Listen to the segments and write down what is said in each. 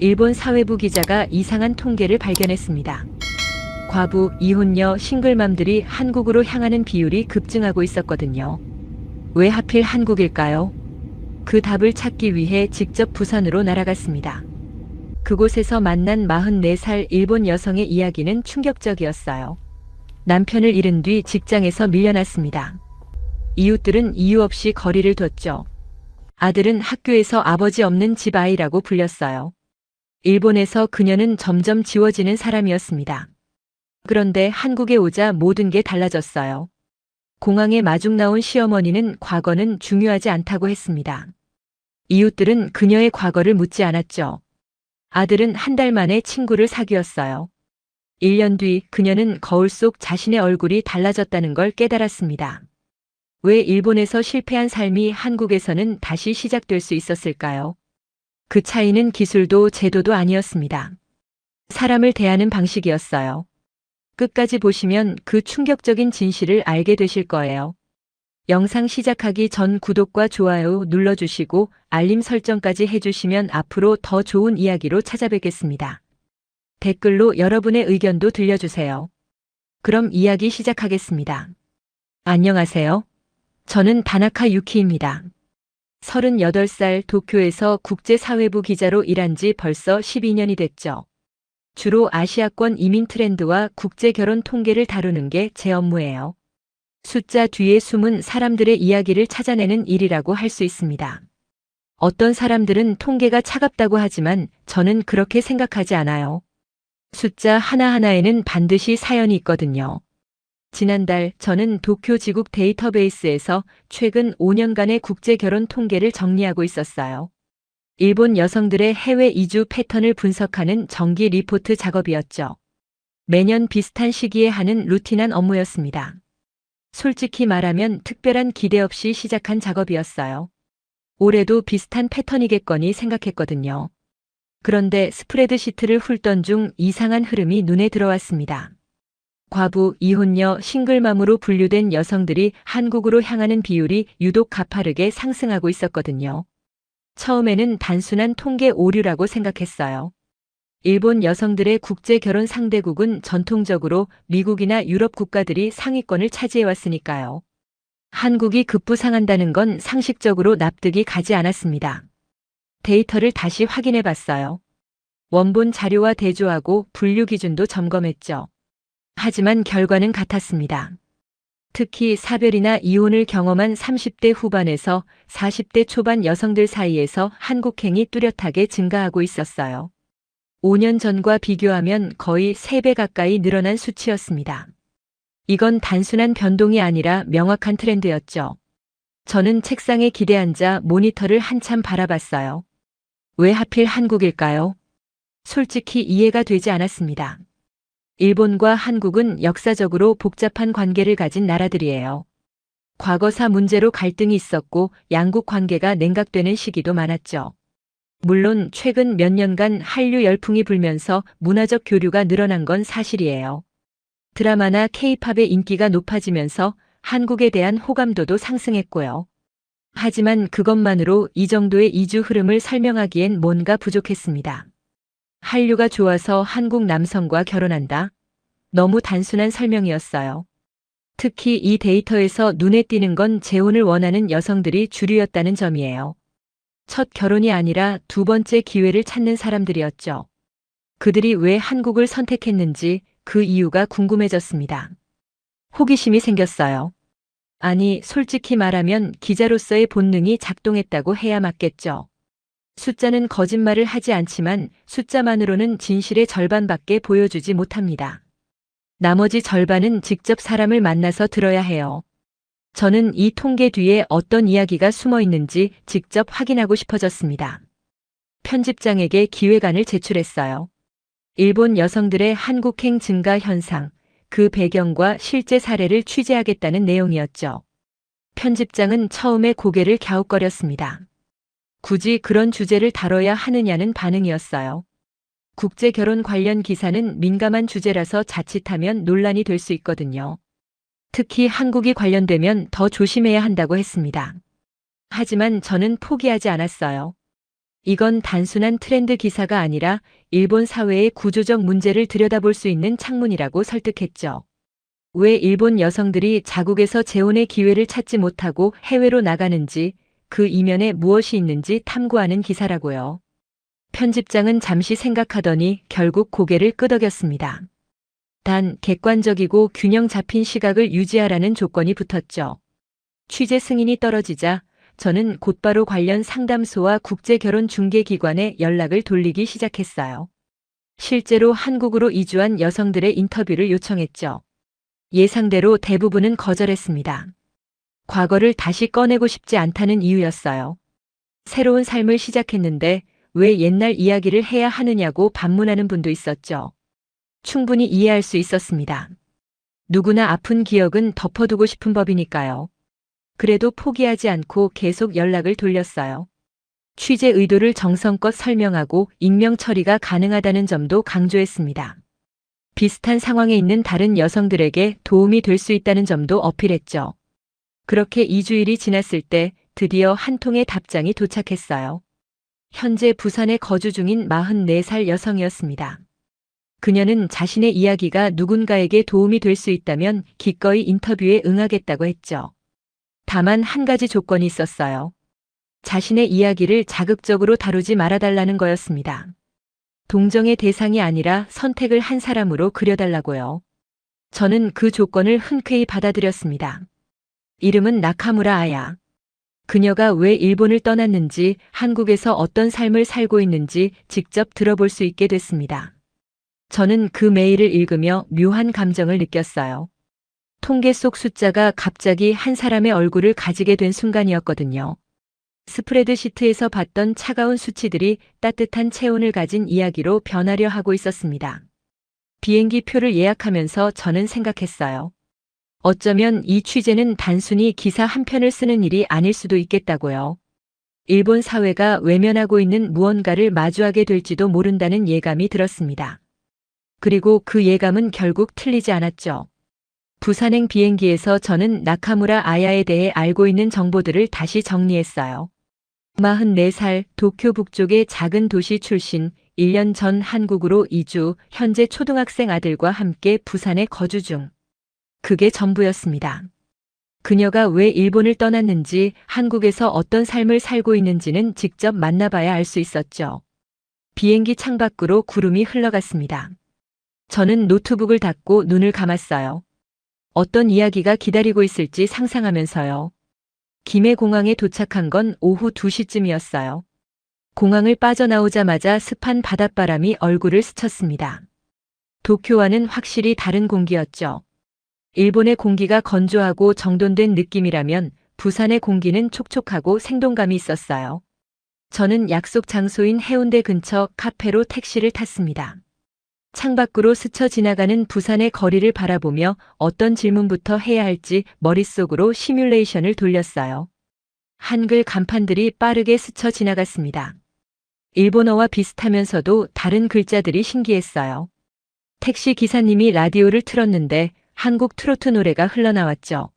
일본 사회부 기자가 이상한 통계를 발견했습니다. 과부, 이혼녀, 싱글맘들이 한국으로 향하는 비율이 급증하고 있었거든요. 왜 하필 한국일까요? 그 답을 찾기 위해 직접 부산으로 날아갔습니다. 그곳에서 만난 44살 일본 여성의 이야기는 충격적이었어요. 남편을 잃은 뒤 직장에서 밀려났습니다. 이웃들은 이유 없이 거리를 뒀죠. 아들은 학교에서 아버지 없는 집 아이라고 불렸어요. 일본에서 그녀는 점점 지워지는 사람이었습니다. 그런데 한국에 오자 모든 게 달라졌어요. 공항에 마중 나온 시어머니는 과거는 중요하지 않다고 했습니다. 이웃들은 그녀의 과거를 묻지 않았죠. 아들은 한 달 만에 친구를 사귀었어요. 1년 뒤 그녀는 거울 속 자신의 얼굴이 달라졌다는 걸 깨달았습니다. 왜 일본에서 실패한 삶이 한국에서는 다시 시작될 수 있었을까요? 그 차이는 기술도 제도도 아니었습니다. 사람을 대하는 방식이었어요. 끝까지 보시면 그 충격적인 진실을 알게 되실 거예요. 영상 시작하기 전 구독과 좋아요 눌러주시고 알림 설정까지 해주시면 앞으로 더 좋은 이야기로 찾아뵙겠습니다. 댓글로 여러분의 의견도 들려주세요. 그럼 이야기 시작하겠습니다. 안녕하세요. 저는 다나카 유키입니다. 38살 도쿄에서 국제사회부 기자로 일한 지 벌써 12년이 됐죠. 주로 아시아권 이민 트렌드와 국제 결혼 통계를 다루는 게 제 업무예요. 숫자 뒤에 숨은 사람들의 이야기를 찾아내는 일이라고 할 수 있습니다. 어떤 사람들은 통계가 차갑다고 하지만 저는 그렇게 생각하지 않아요. 숫자 하나하나에는 반드시 사연이 있거든요. 지난달 저는 도쿄 지국 데이터베이스에서 최근 5년간의 국제 결혼 통계를 정리하고 있었어요. 일본 여성들의 해외 이주 패턴을 분석하는 정기 리포트 작업이었죠. 매년 비슷한 시기에 하는 루틴한 업무였습니다. 솔직히 말하면 특별한 기대 없이 시작한 작업이었어요. 올해도 비슷한 패턴이겠거니 생각했거든요. 그런데 스프레드시트를 훑던 중 이상한 흐름이 눈에 들어왔습니다. 과부, 이혼녀, 싱글맘으로 분류된 여성들이 한국으로 향하는 비율이 유독 가파르게 상승하고 있었거든요. 처음에는 단순한 통계 오류라고 생각했어요. 일본 여성들의 국제 결혼 상대국은 전통적으로 미국이나 유럽 국가들이 상위권을 차지해왔으니까요. 한국이 급부상한다는 건 상식적으로 납득이 가지 않았습니다. 데이터를 다시 확인해 봤어요. 원본 자료와 대조하고 분류 기준도 점검했죠. 하지만 결과는 같았습니다. 특히 사별이나 이혼을 경험한 30대 후반에서 40대 초반 여성들 사이에서 한국행이 뚜렷하게 증가하고 있었어요. 5년 전과 비교하면 거의 3배 가까이 늘어난 수치였습니다. 이건 단순한 변동이 아니라 명확한 트렌드였죠. 저는 책상에 기대앉아 모니터를 한참 바라봤어요. 왜 하필 한국일까요? 솔직히 이해가 되지 않았습니다. 일본과 한국은 역사적으로 복잡한 관계를 가진 나라들이에요. 과거사 문제로 갈등이 있었고 양국 관계가 냉각되는 시기도 많았죠. 물론 최근 몇 년간 한류 열풍이 불면서 문화적 교류가 늘어난 건 사실이에요. 드라마나 K-팝의 인기가 높아지면서 한국에 대한 호감도도 상승했고요. 하지만 그것만으로 이 정도의 이주 흐름을 설명하기엔 뭔가 부족했습니다. 한류가 좋아서 한국 남성과 결혼한다? 너무 단순한 설명이었어요. 특히 이 데이터에서 눈에 띄는 건 재혼을 원하는 여성들이 주류였다는 점이에요. 첫 결혼이 아니라 두 번째 기회를 찾는 사람들이었죠. 그들이 왜 한국을 선택했는지 그 이유가 궁금해졌습니다. 호기심이 생겼어요. 아니, 솔직히 말하면 기자로서의 본능이 작동했다고 해야 맞겠죠. 숫자는 거짓말을 하지 않지만 숫자만으로는 진실의 절반밖에 보여주지 못합니다. 나머지 절반은 직접 사람을 만나서 들어야 해요. 저는 이 통계 뒤에 어떤 이야기가 숨어 있는지 직접 확인하고 싶어졌습니다. 편집장에게 기획안을 제출했어요. 일본 여성들의 한국행 증가 현상, 그 배경과 실제 사례를 취재하겠다는 내용이었죠. 편집장은 처음에 고개를 갸웃거렸습니다. 굳이 그런 주제를 다뤄야 하느냐는 반응이었어요. 국제 결혼 관련 기사는 민감한 주제라서 자칫하면 논란이 될 수 있거든요. 특히 한국이 관련되면 더 조심해야 한다고 했습니다. 하지만 저는 포기하지 않았어요. 이건 단순한 트렌드 기사가 아니라 일본 사회의 구조적 문제를 들여다볼 수 있는 창문이라고 설득했죠. 왜 일본 여성들이 자국에서 재혼의 기회를 찾지 못하고 해외로 나가는지, 그 이면에 무엇이 있는지 탐구하는 기사라고요. 편집장은 잠시 생각하더니 결국 고개를 끄덕였습니다. 단 객관적이고 균형 잡힌 시각을 유지하라는 조건이 붙었죠. 취재 승인이 떨어지자 저는 곧바로 관련 상담소와 국제결혼중개기관에 연락을 돌리기 시작했어요. 실제로 한국으로 이주한 여성들의 인터뷰를 요청했죠. 예상대로 대부분은 거절했습니다. 과거를 다시 꺼내고 싶지 않다는 이유였어요. 새로운 삶을 시작했는데 왜 옛날 이야기를 해야 하느냐고 반문하는 분도 있었죠. 충분히 이해할 수 있었습니다. 누구나 아픈 기억은 덮어두고 싶은 법이니까요. 그래도 포기하지 않고 계속 연락을 돌렸어요. 취재 의도를 정성껏 설명하고 익명 처리가 가능하다는 점도 강조했습니다. 비슷한 상황에 있는 다른 여성들에게 도움이 될 수 있다는 점도 어필했죠. 그렇게 2주일이 지났을 때 드디어 한 통의 답장이 도착했어요. 현재 부산에 거주 중인 44살 여성이었습니다. 그녀는 자신의 이야기가 누군가에게 도움이 될 수 있다면 기꺼이 인터뷰에 응하겠다고 했죠. 다만 한 가지 조건이 있었어요. 자신의 이야기를 자극적으로 다루지 말아달라는 거였습니다. 동정의 대상이 아니라 선택을 한 사람으로 그려달라고요. 저는 그 조건을 흔쾌히 받아들였습니다. 이름은 나카무라 아야. 그녀가 왜 일본을 떠났는지, 한국에서 어떤 삶을 살고 있는지 직접 들어볼 수 있게 됐습니다. 저는 그 메일을 읽으며 묘한 감정을 느꼈어요. 통계 속 숫자가 갑자기 한 사람의 얼굴을 가지게 된 순간이었거든요. 스프레드시트에서 봤던 차가운 수치들이 따뜻한 체온을 가진 이야기로 변하려 하고 있었습니다. 비행기 표를 예약하면서 저는 생각했어요. 어쩌면 이 취재는 단순히 기사 한 편을 쓰는 일이 아닐 수도 있겠다고요. 일본 사회가 외면하고 있는 무언가를 마주하게 될지도 모른다는 예감이 들었습니다. 그리고 그 예감은 결국 틀리지 않았죠. 부산행 비행기에서 저는 나카무라 아야에 대해 알고 있는 정보들을 다시 정리했어요. 44살, 도쿄 북쪽의 작은 도시 출신, 1년 전 한국으로 이주, 현재 초등학생 아들과 함께 부산에 거주 중. 그게 전부였습니다. 그녀가 왜 일본을 떠났는지, 한국에서 어떤 삶을 살고 있는지는 직접 만나봐야 알 수 있었죠. 비행기 창밖으로 구름이 흘러갔습니다. 저는 노트북을 닫고 눈을 감았어요. 어떤 이야기가 기다리고 있을지 상상하면서요. 김해공항에 도착한 건 오후 2시쯤이었어요. 공항을 빠져나오자마자 습한 바닷바람이 얼굴을 스쳤습니다. 도쿄와는 확실히 다른 공기였죠. 일본의 공기가 건조하고 정돈된 느낌이라면 부산의 공기는 촉촉하고 생동감이 있었어요. 저는 약속 장소인 해운대 근처 카페로 택시를 탔습니다. 창밖으로 스쳐 지나가는 부산의 거리를 바라보며 어떤 질문부터 해야 할지 머릿속으로 시뮬레이션을 돌렸어요. 한글 간판들이 빠르게 스쳐 지나갔습니다. 일본어와 비슷하면서도 다른 글자들이 신기했어요. 택시 기사님이 라디오를 틀었는데 한국 트로트 노래가 흘러나왔죠.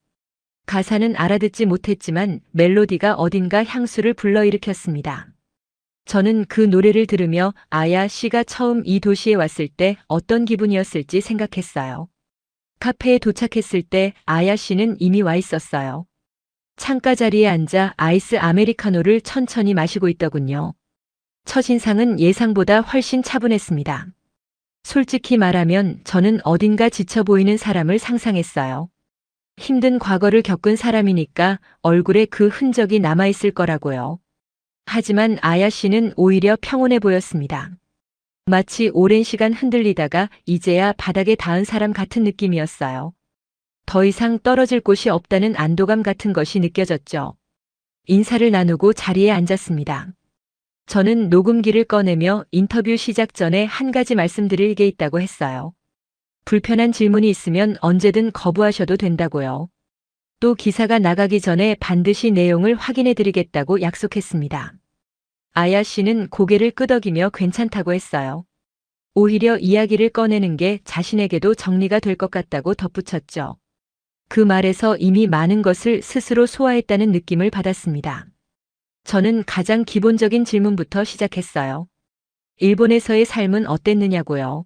가사는 알아듣지 못했지만 멜로디가 어딘가 향수를 불러일으켰습니다. 저는 그 노래를 들으며 아야 씨가 처음 이 도시에 왔을 때 어떤 기분이었을지 생각했어요. 카페에 도착했을 때 아야 씨는 이미 와 있었어요. 창가 자리에 앉아 아이스 아메리카노를 천천히 마시고 있더군요. 첫인상은 예상보다 훨씬 차분했습니다. 솔직히 말하면 저는 어딘가 지쳐 보이는 사람을 상상했어요. 힘든 과거를 겪은 사람이니까 얼굴에 그 흔적이 남아있을 거라고요. 하지만 아야 씨는 오히려 평온해 보였습니다. 마치 오랜 시간 흔들리다가 이제야 바닥에 닿은 사람 같은 느낌이었어요. 더 이상 떨어질 곳이 없다는 안도감 같은 것이 느껴졌죠. 인사를 나누고 자리에 앉았습니다. 저는 녹음기를 꺼내며 인터뷰 시작 전에 한 가지 말씀드릴 게 있다고 했어요. 불편한 질문이 있으면 언제든 거부하셔도 된다고요. 또 기사가 나가기 전에 반드시 내용을 확인해 드리겠다고 약속했습니다. 아야 씨는 고개를 끄덕이며 괜찮다고 했어요. 오히려 이야기를 꺼내는 게 자신에게도 정리가 될 것 같다고 덧붙였죠. 그 말에서 이미 많은 것을 스스로 소화했다는 느낌을 받았습니다. 저는 가장 기본적인 질문부터 시작했어요. 일본에서의 삶은 어땠느냐고요.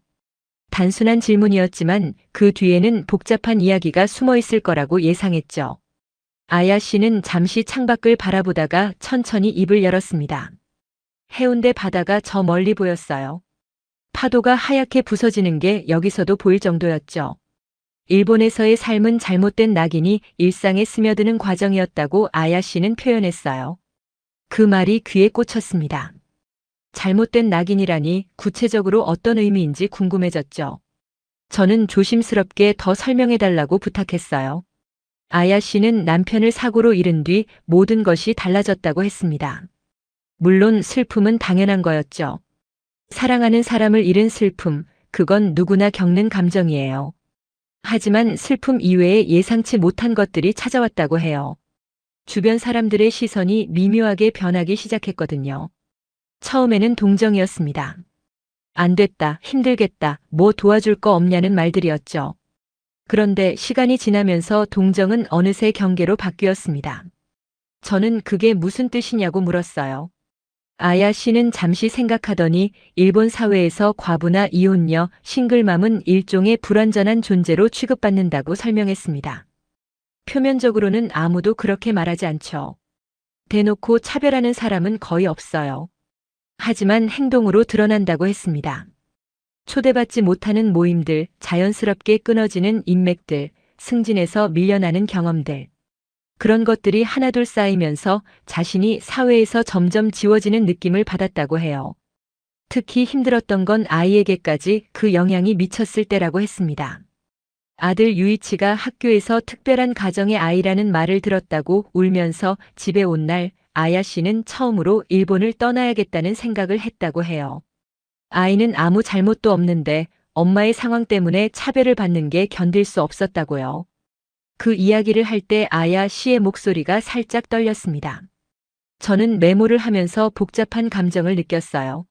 단순한 질문이었지만 그 뒤에는 복잡한 이야기가 숨어 있을 거라고 예상했죠. 아야 씨는 잠시 창밖을 바라보다가 천천히 입을 열었습니다. 해운대 바다가 저 멀리 보였어요. 파도가 하얗게 부서지는 게 여기서도 보일 정도였죠. 일본에서의 삶은 잘못된 낙인이 일상에 스며드는 과정이었다고 아야 씨는 표현했어요. 그 말이 귀에 꽂혔습니다. 잘못된 낙인이라니 구체적으로 어떤 의미인지 궁금해졌죠. 저는 조심스럽게 더 설명해달라고 부탁했어요. 아야 씨는 남편을 사고로 잃은 뒤 모든 것이 달라졌다고 했습니다. 물론 슬픔은 당연한 거였죠. 사랑하는 사람을 잃은 슬픔, 그건 누구나 겪는 감정이에요. 하지만 슬픔 이외에 예상치 못한 것들이 찾아왔다고 해요. 주변 사람들의 시선이 미묘하게 변하기 시작했거든요. 처음에는 동정이었습니다. 안 됐다, 힘들겠다, 뭐 도와줄 거 없냐는 말들이었죠. 그런데 시간이 지나면서 동정은 어느새 경계로 바뀌었습니다. 저는 그게 무슨 뜻이냐고 물었어요. 아야 씨는 잠시 생각하더니 일본 사회에서 과부나 이혼녀, 싱글맘은 일종의 불완전한 존재로 취급받는다고 설명했습니다. 표면적으로는 아무도 그렇게 말하지 않죠. 대놓고 차별하는 사람은 거의 없어요. 하지만 행동으로 드러난다고 했습니다. 초대받지 못하는 모임들, 자연스럽게 끊어지는 인맥들, 승진에서 밀려나는 경험들. 그런 것들이 하나둘 쌓이면서 자신이 사회에서 점점 지워지는 느낌을 받았다고 해요. 특히 힘들었던 건 아이에게까지 그 영향이 미쳤을 때라고 했습니다. 아들 유이치가 학교에서 특별한 가정의 아이라는 말을 들었다고 울면서 집에 온 날 아야 씨는 처음으로 일본을 떠나야겠다는 생각을 했다고 해요. 아이는 아무 잘못도 없는데 엄마의 상황 때문에 차별을 받는 게 견딜 수 없었다고요. 그 이야기를 할 때 아야 씨의 목소리가 살짝 떨렸습니다. 저는 메모를 하면서 복잡한 감정을 느꼈어요.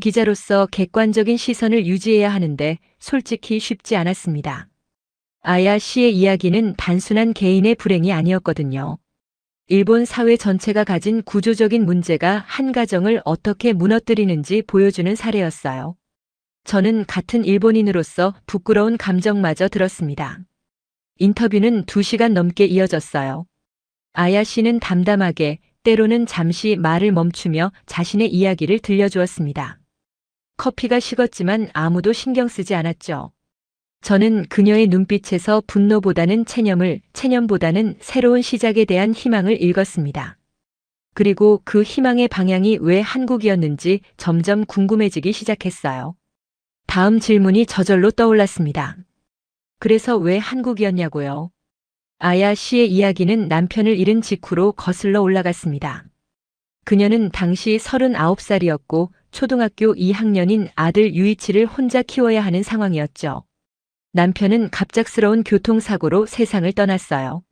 기자로서 객관적인 시선을 유지해야 하는데 솔직히 쉽지 않았습니다. 아야 씨의 이야기는 단순한 개인의 불행이 아니었거든요. 일본 사회 전체가 가진 구조적인 문제가 한 가정을 어떻게 무너뜨리는지 보여주는 사례였어요. 저는 같은 일본인으로서 부끄러운 감정마저 들었습니다. 인터뷰는 2시간 넘게 이어졌어요. 아야 씨는 담담하게, 때로는 잠시 말을 멈추며 자신의 이야기를 들려주었습니다. 커피가 식었지만 아무도 신경 쓰지 않았죠. 저는 그녀의 눈빛에서 분노보다는 체념보다는 새로운 시작에 대한 희망을 읽었습니다. 그리고 그 희망의 방향이 왜 한국이었는지 점점 궁금해지기 시작했어요. 다음 질문이 저절로 떠올랐습니다. 그래서 왜 한국이었냐고요? 아야 씨의 이야기는 남편을 잃은 직후로 거슬러 올라갔습니다. 그녀는 당시 39살이었고 초등학교 2학년인 아들 유이치를 혼자 키워야 하는 상황이었죠. 남편은 갑작스러운 교통사고로 세상을 떠났어요.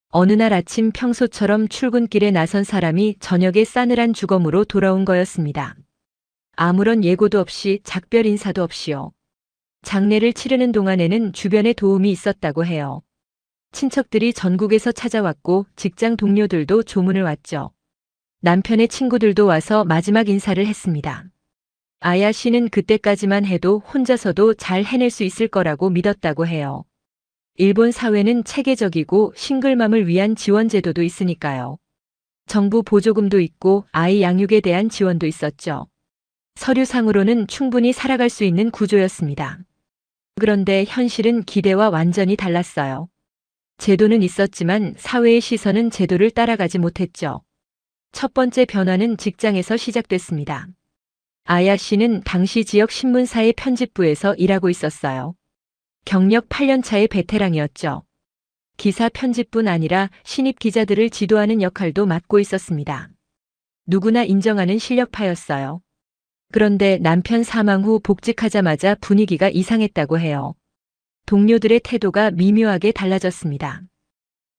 어느 날 아침 평소처럼 출근길에 나선 사람이 저녁에 싸늘한 주검으로 돌아온 거였습니다. 아무런 예고도 없이 작별 인사도 없이요. 장례를 치르는 동안에는 주변에 도움이 있었다고 해요. 친척들이 전국에서 찾아왔고 직장 동료들도 조문을 왔죠. 남편의 친구들도 와서 마지막 인사를 했습니다. 아야 씨는 그때까지만 해도 혼자서도 잘 해낼 수 있을 거라고 믿었다고 해요. 일본 사회는 체계적이고 싱글맘을 위한 지원 제도도 있으니까요. 정부 보조금도 있고 아이 양육에 대한 지원도 있었죠. 서류상으로는 충분히 살아갈 수 있는 구조였습니다. 그런데 현실은 기대와 완전히 달랐어요. 제도는 있었지만 사회의 시선은 제도를 따라가지 못했죠. 첫 번째 변화는 직장에서 시작됐습니다. 아야 씨는 당시 지역 신문사의 편집부에서 일하고 있었어요. 경력 8년 차의 베테랑이었죠. 기사 편집뿐 아니라 신입 기자들을 지도하는 역할도 맡고 있었습니다. 누구나 인정하는 실력파였어요. 그런데 남편 사망 후 복직하자마자 분위기가 이상했다고 해요. 동료들의 태도가 미묘하게 달라졌습니다.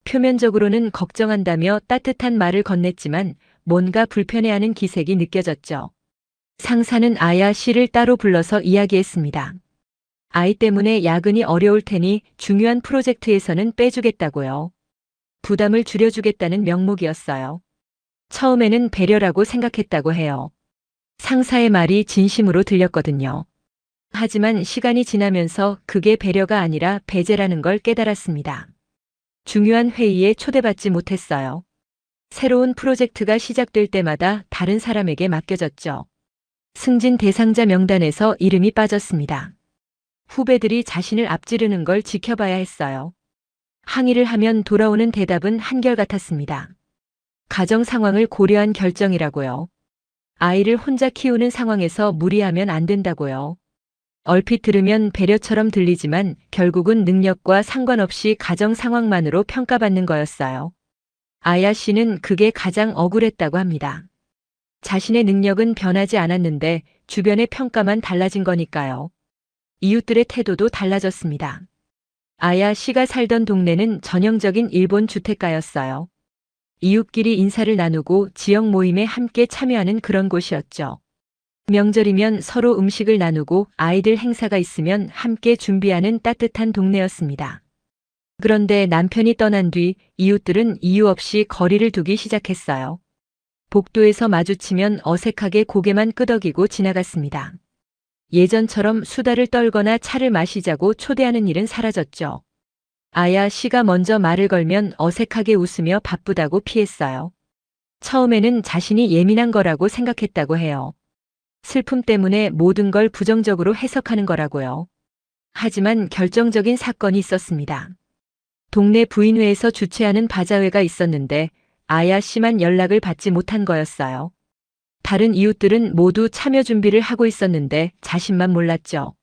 표면적으로는 걱정한다며 따뜻한 말을 건넸지만 뭔가 불편해하는 기색이 느껴졌죠. 상사는 아야 씨를 따로 불러서 이야기했습니다. 아이 때문에 야근이 어려울 테니 중요한 프로젝트에서는 빼주겠다고요. 부담을 줄여주겠다는 명목이었어요. 처음에는 배려라고 생각했다고 해요. 상사의 말이 진심으로 들렸거든요. 하지만 시간이 지나면서 그게 배려가 아니라 배제라는 걸 깨달았습니다. 중요한 회의에 초대받지 못했어요. 새로운 프로젝트가 시작될 때마다 다른 사람에게 맡겨졌죠. 승진 대상자 명단에서 이름이 빠졌습니다. 후배들이 자신을 앞지르는 걸 지켜봐야 했어요. 항의를 하면 돌아오는 대답은 한결같았습니다. 가정 상황을 고려한 결정이라고요. 아이를 혼자 키우는 상황에서 무리하면 안 된다고요. 얼핏 들으면 배려처럼 들리지만 결국은 능력과 상관없이 가정 상황만으로 평가받는 거였어요. 아야 씨는 그게 가장 억울했다고 합니다. 자신의 능력은 변하지 않았는데 주변의 평가만 달라진 거니까요. 이웃들의 태도도 달라졌습니다. 아야 씨가 살던 동네는 전형적인 일본 주택가였어요. 이웃끼리 인사를 나누고 지역 모임에 함께 참여하는 그런 곳이었죠. 명절이면 서로 음식을 나누고 아이들 행사가 있으면 함께 준비하는 따뜻한 동네였습니다. 그런데 남편이 떠난 뒤 이웃들은 이유 없이 거리를 두기 시작했어요. 복도에서 마주치면 어색하게 고개만 끄덕이고 지나갔습니다. 예전처럼 수다를 떨거나 차를 마시자고 초대하는 일은 사라졌죠. 아야 씨가 먼저 말을 걸면 어색하게 웃으며 바쁘다고 피했어요. 처음에는 자신이 예민한 거라고 생각했다고 해요. 슬픔 때문에 모든 걸 부정적으로 해석하는 거라고요. 하지만 결정적인 사건이 있었습니다. 동네 부인회에서 주최하는 바자회가 있었는데 아야 씨만 연락을 받지 못한 거였어요. 다른 이웃들은 모두 참여 준비를 하고 있었는데 자신만 몰랐죠.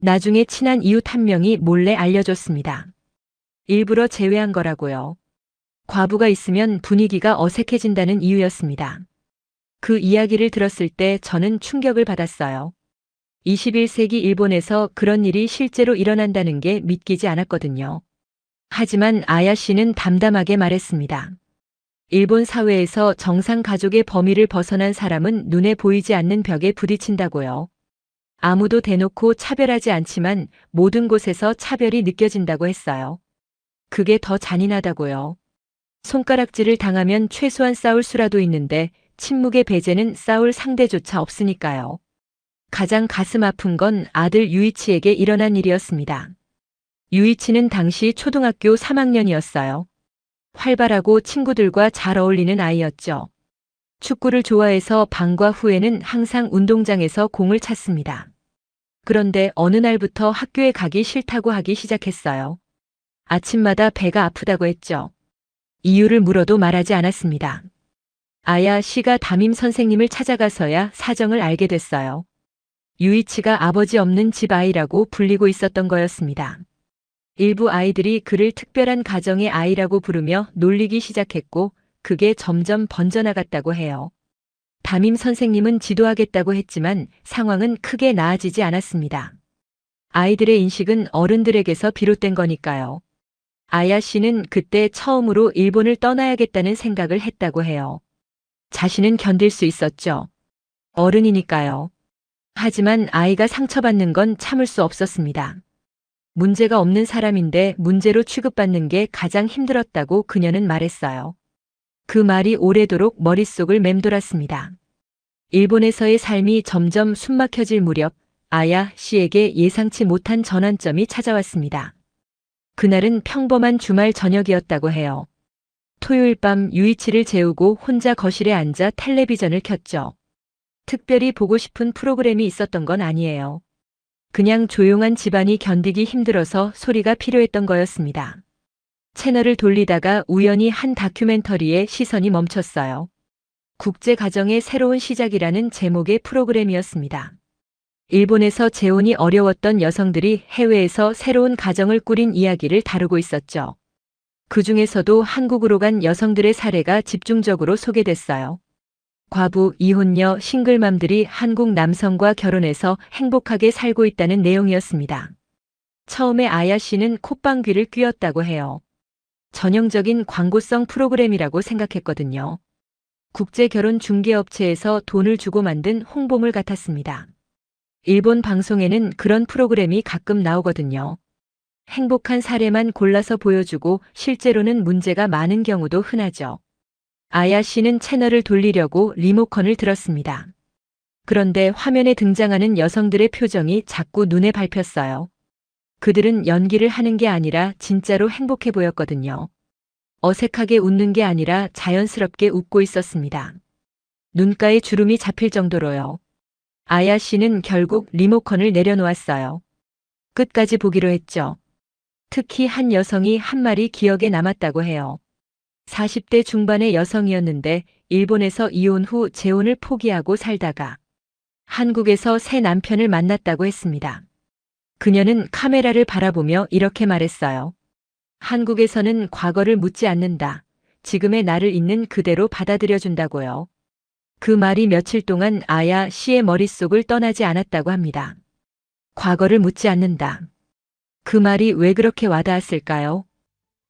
나중에 친한 이웃 한 명이 몰래 알려줬습니다. 일부러 제외한 거라고요. 과부가 있으면 분위기가 어색해진다는 이유였습니다. 그 이야기를 들었을 때 저는 충격을 받았어요. 21세기 일본에서 그런 일이 실제로 일어난다는 게 믿기지 않았거든요. 하지만 아야 씨는 담담하게 말했습니다. 일본 사회에서 정상 가족의 범위를 벗어난 사람은 눈에 보이지 않는 벽에 부딪힌다고요. 아무도 대놓고 차별하지 않지만 모든 곳에서 차별이 느껴진다고 했어요. 그게 더 잔인하다고요. 손가락질을 당하면 최소한 싸울 수라도 있는데 침묵의 배제는 싸울 상대조차 없으니까요. 가장 가슴 아픈 건 아들 유이치에게 일어난 일이었습니다. 유이치는 당시 초등학교 3학년이었어요. 활발하고 친구들과 잘 어울리는 아이였죠. 축구를 좋아해서 방과 후에는 항상 운동장에서 공을 찼습니다. 그런데 어느 날부터 학교에 가기 싫다고 하기 시작했어요. 아침마다 배가 아프다고 했죠. 이유를 물어도 말하지 않았습니다. 아야 씨가 담임 선생님을 찾아가서야 사정을 알게 됐어요. 유이치가 아버지 없는 집 아이라고 불리고 있었던 거였습니다. 일부 아이들이 그를 특별한 가정의 아이라고 부르며 놀리기 시작했고 그게 점점 번져나갔다고 해요. 담임 선생님은 지도하겠다고 했지만 상황은 크게 나아지지 않았습니다. 아이들의 인식은 어른들에게서 비롯된 거니까요. 아야 씨는 그때 처음으로 일본을 떠나야겠다는 생각을 했다고 해요. 자신은 견딜 수 있었죠. 어른이니까요. 하지만 아이가 상처받는 건 참을 수 없었습니다. 문제가 없는 사람인데 문제로 취급받는 게 가장 힘들었다고 그녀는 말했어요. 그 말이 오래도록 머릿속을 맴돌았습니다. 일본에서의 삶이 점점 숨막혀질 무렵 아야 씨에게 예상치 못한 전환점이 찾아왔습니다. 그날은 평범한 주말 저녁이었다고 해요. 토요일 밤 유이치를 재우고 혼자 거실에 앉아 텔레비전을 켰죠. 특별히 보고 싶은 프로그램이 있었던 건 아니에요. 그냥 조용한 집안이 견디기 힘들어서 소리가 필요했던 거였습니다. 채널을 돌리다가 우연히 한 다큐멘터리에 시선이 멈췄어요. 국제가정의 새로운 시작이라는 제목의 프로그램이었습니다. 일본에서 재혼이 어려웠던 여성들이 해외에서 새로운 가정을 꾸린 이야기를 다루고 있었죠. 그 중에서도 한국으로 간 여성들의 사례가 집중적으로 소개됐어요. 과부, 이혼녀, 싱글맘들이 한국 남성과 결혼해서 행복하게 살고 있다는 내용이었습니다. 처음에 아야 씨는 콧방귀를 뀌었다고 해요. 전형적인 광고성 프로그램이라고 생각했거든요. 국제결혼 중개업체에서 돈을 주고 만든 홍보물 같았습니다. 일본 방송에는 그런 프로그램이 가끔 나오거든요. 행복한 사례만 골라서 보여주고 실제로는 문제가 많은 경우도 흔하죠. 아야 씨는 채널을 돌리려고 리모컨을 들었습니다. 그런데 화면에 등장하는 여성들의 표정이 자꾸 눈에 밟혔어요. 그들은 연기를 하는 게 아니라 진짜로 행복해 보였거든요. 어색하게 웃는 게 아니라 자연스럽게 웃고 있었습니다. 눈가에 주름이 잡힐 정도로요. 아야 씨는 결국 리모컨을 내려놓았어요. 끝까지 보기로 했죠. 특히 한 여성이 한 말이 기억에 남았다고 해요. 40대 중반의 여성이었는데 일본에서 이혼 후 재혼을 포기하고 살다가 한국에서 새 남편을 만났다고 했습니다. 그녀는 카메라를 바라보며 이렇게 말했어요. 한국에서는 과거를 묻지 않는다. 지금의 나를 있는 그대로 받아들여준다고요. 그 말이 며칠 동안 아야 씨의 머릿속을 떠나지 않았다고 합니다. 과거를 묻지 않는다. 그 말이 왜 그렇게 와닿았을까요?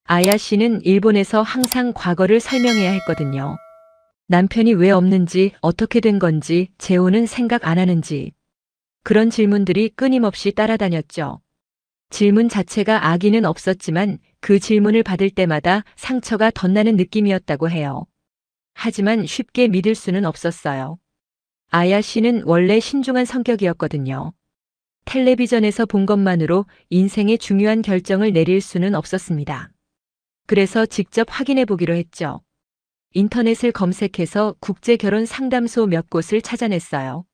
아야 씨는 일본에서 항상 과거를 설명해야 했거든요. 남편이 왜 없는지, 어떻게 된 건지, 재혼은 생각 안 하는지. 그런 질문들이 끊임없이 따라다녔죠. 질문 자체가 악의는 없었지만 그 질문을 받을 때마다 상처가 덧나는 느낌이었다고 해요. 하지만 쉽게 믿을 수는 없었어요. 아야 씨는 원래 신중한 성격이었거든요. 텔레비전에서 본 것만으로 인생의 중요한 결정을 내릴 수는 없었습니다. 그래서 직접 확인해 보기로 했죠. 인터넷을 검색해서 국제결혼 상담소 몇 곳을 찾아냈어요.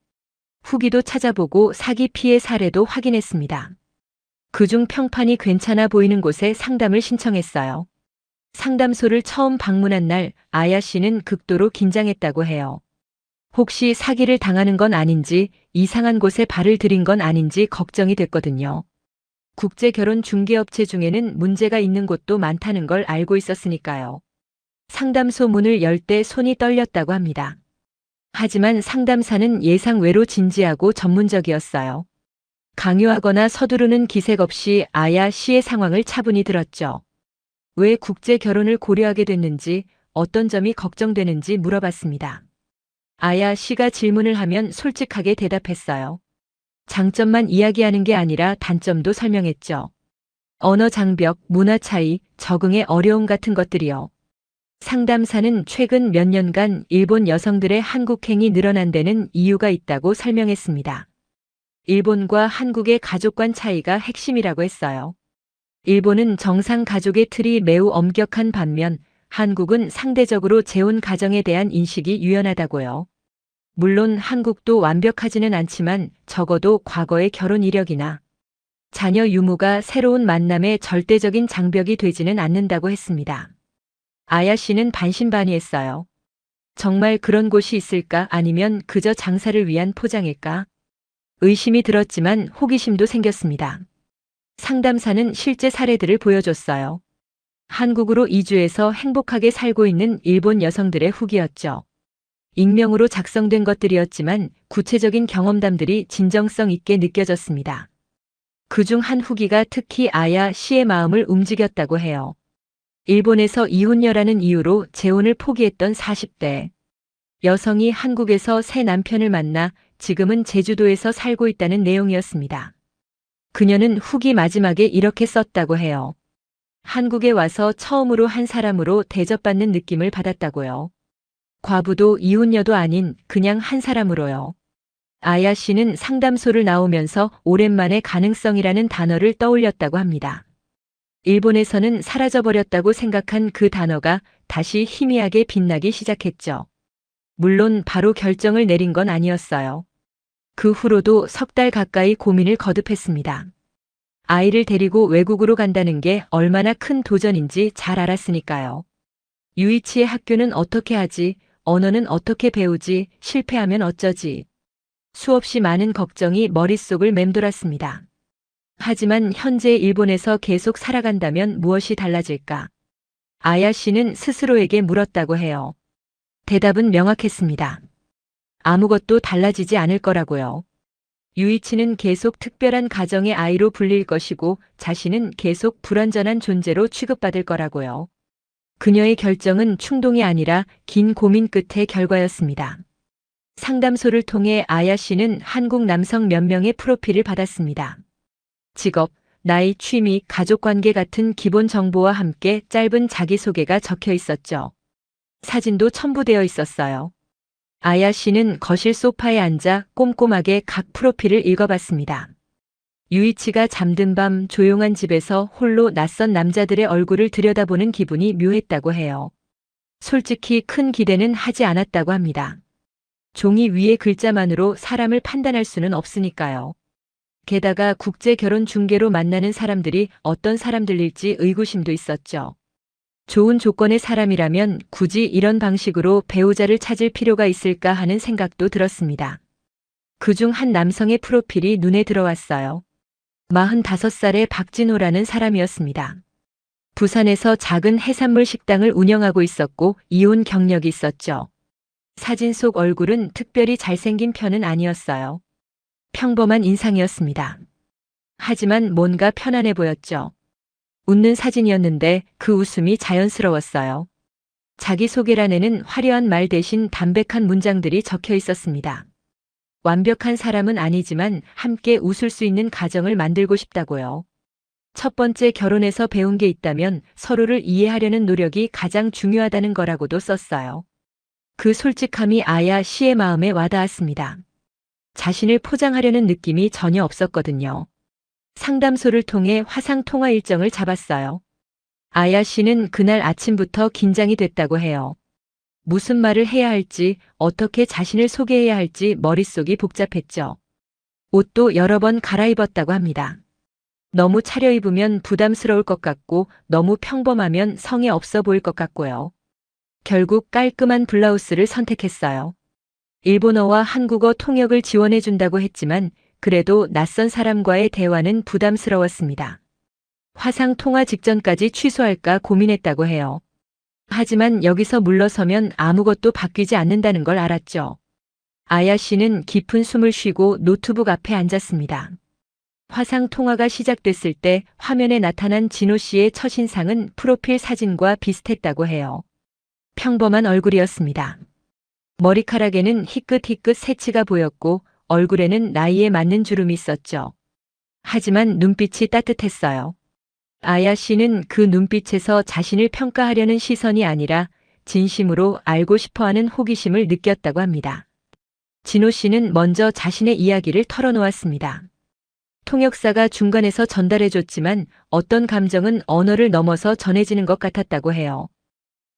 후기도 찾아보고 사기 피해 사례도 확인했습니다. 그중 평판이 괜찮아 보이는 곳에 상담을 신청했어요. 상담소를 처음 방문한 날 아야 씨는 극도로 긴장했다고 해요. 혹시 사기를 당하는 건 아닌지, 이상한 곳에 발을 들인 건 아닌지 걱정이 됐거든요. 국제결혼 중개업체 중에는 문제가 있는 곳도 많다는 걸 알고 있었으니까요. 상담소 문을 열 때 손이 떨렸다고 합니다. 하지만 상담사는 예상 외로 진지하고 전문적이었어요. 강요하거나 서두르는 기색 없이 아야 씨의 상황을 차분히 들었죠. 왜 국제 결혼을 고려하게 됐는지, 어떤 점이 걱정되는지 물어봤습니다. 아야 씨가 질문을 하면 솔직하게 대답했어요. 장점만 이야기하는 게 아니라 단점도 설명했죠. 언어 장벽, 문화 차이, 적응의 어려움 같은 것들이요. 상담사는 최근 몇 년간 일본 여성들의 한국행이 늘어난 데는 이유가 있다고 설명했습니다. 일본과 한국의 가족관 차이가 핵심이라고 했어요. 일본은 정상 가족의 틀이 매우 엄격한 반면 한국은 상대적으로 재혼 가정에 대한 인식이 유연하다고요. 물론 한국도 완벽하지는 않지만 적어도 과거의 결혼 이력이나 자녀 유무가 새로운 만남의 절대적인 장벽이 되지는 않는다고 했습니다. 아야 씨는 반신반의했어요. 정말 그런 곳이 있을까 아니면 그저 장사를 위한 포장일까? 의심이 들었지만 호기심도 생겼습니다. 상담사는 실제 사례들을 보여줬어요. 한국으로 이주해서 행복하게 살고 있는 일본 여성들의 후기였죠. 익명으로 작성된 것들이었지만 구체적인 경험담들이 진정성 있게 느껴졌습니다. 그중 한 후기가 특히 아야 씨의 마음을 움직였다고 해요. 일본에서 이혼녀라는 이유로 재혼을 포기했던 40대 여성이 한국에서 새 남편을 만나 지금은 제주도에서 살고 있다는 내용이었습니다. 그녀는 후기 마지막에 이렇게 썼다고 해요. 한국에 와서 처음으로 한 사람으로 대접받는 느낌을 받았다고요. 과부도 이혼녀도 아닌 그냥 한 사람으로요. 아야 씨는 상담소를 나오면서 오랜만에 가능성이라는 단어를 떠올렸다고 합니다. 일본에서는 사라져버렸다고 생각한 그 단어가 다시 희미하게 빛나기 시작했죠. 물론 바로 결정을 내린 건 아니었어요. 그 후로도 석 달 가까이 고민을 거듭했습니다. 아이를 데리고 외국으로 간다는 게 얼마나 큰 도전인지 잘 알았으니까요. 유이치의 학교는 어떻게 하지? 언어는 어떻게 배우지? 실패하면 어쩌지? 수없이 많은 걱정이 머릿속을 맴돌았습니다. 하지만 현재 일본에서 계속 살아간다면 무엇이 달라질까? 아야 씨는 스스로에게 물었다고 해요. 대답은 명확했습니다. 아무것도 달라지지 않을 거라고요. 유이치는 계속 특별한 가정의 아이로 불릴 것이고 자신은 계속 불완전한 존재로 취급받을 거라고요. 그녀의 결정은 충동이 아니라 긴 고민 끝의 결과였습니다. 상담소를 통해 아야 씨는 한국 남성 몇 명의 프로필을 받았습니다. 직업, 나이, 취미, 가족관계 같은 기본 정보와 함께 짧은 자기소개가 적혀 있었죠. 사진도 첨부되어 있었어요. 아야 씨는 거실 소파에 앉아 꼼꼼하게 각 프로필을 읽어봤습니다. 유이치가 잠든 밤 조용한 집에서 홀로 낯선 남자들의 얼굴을 들여다보는 기분이 묘했다고 해요. 솔직히 큰 기대는 하지 않았다고 합니다. 종이 위의 글자만으로 사람을 판단할 수는 없으니까요. 게다가 국제 결혼 중개로 만나는 사람들이 어떤 사람들일지 의구심도 있었죠. 좋은 조건의 사람이라면 굳이 이런 방식으로 배우자를 찾을 필요가 있을까 하는 생각도 들었습니다. 그중 한 남성의 프로필이 눈에 들어왔어요. 45살의 박진호라는 사람이었습니다. 부산에서 작은 해산물 식당을 운영하고 있었고 이혼 경력이 있었죠. 사진 속 얼굴은 특별히 잘생긴 편은 아니었어요. 평범한 인상이었습니다. 하지만 뭔가 편안해 보였죠. 웃는 사진이었는데 그 웃음이 자연스러웠어요. 자기소개란에는 화려한 말 대신 담백한 문장들이 적혀 있었습니다. 완벽한 사람은 아니지만 함께 웃을 수 있는 가정을 만들고 싶다고요. 첫 번째 결혼에서 배운 게 있다면 서로를 이해하려는 노력이 가장 중요하다는 거라고도 썼어요. 그 솔직함이 아야 씨의 마음에 와닿았습니다. 자신을 포장하려는 느낌이 전혀 없었거든요. 상담소를 통해 화상 통화 일정을 잡았어요. 아야 씨는 그날 아침부터 긴장이 됐다고 해요. 무슨 말을 해야 할지, 어떻게 자신을 소개해야 할지 머릿속이 복잡했죠. 옷도 여러 번 갈아입었다고 합니다. 너무 차려입으면 부담스러울 것 같고 너무 평범하면 성의 없어 보일 것 같고요. 결국 깔끔한 블라우스를 선택했어요. 일본어와 한국어 통역을 지원해 준다고 했지만 그래도 낯선 사람과의 대화는 부담스러웠습니다. 화상 통화 직전까지 취소할까 고민했다고 해요. 하지만 여기서 물러서면 아무것도 바뀌지 않는다는 걸 알았죠. 아야 씨는 깊은 숨을 쉬고 노트북 앞에 앉았습니다. 화상 통화가 시작됐을 때 화면에 나타난 진호 씨의 첫인상은 프로필 사진과 비슷했다고 해요. 평범한 얼굴이었습니다. 머리카락에는 희끗희끗 새치가 보였고 얼굴에는 나이에 맞는 주름이 있었죠. 하지만 눈빛이 따뜻했어요. 아야 씨는 그 눈빛에서 자신을 평가하려는 시선이 아니라 진심으로 알고 싶어하는 호기심을 느꼈다고 합니다. 진호 씨는 먼저 자신의 이야기를 털어놓았습니다. 통역사가 중간에서 전달해줬지만 어떤 감정은 언어를 넘어서 전해지는 것 같았다고 해요.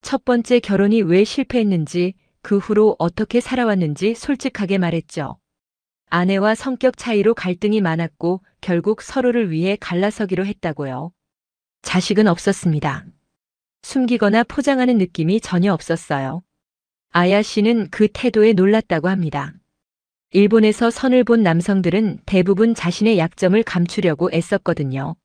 첫 번째 결혼이 왜 실패했는지, 그 후로 어떻게 살아왔는지 솔직하게 말했죠. 아내와 성격 차이로 갈등이 많았고 결국 서로를 위해 갈라서기로 했다고요. 자식은 없었습니다. 숨기거나 포장하는 느낌이 전혀 없었어요. 아야 씨는 그 태도에 놀랐다고 합니다. 일본에서 선을 본 남성들은 대부분 자신의 약점을 감추려고 애썼거든요.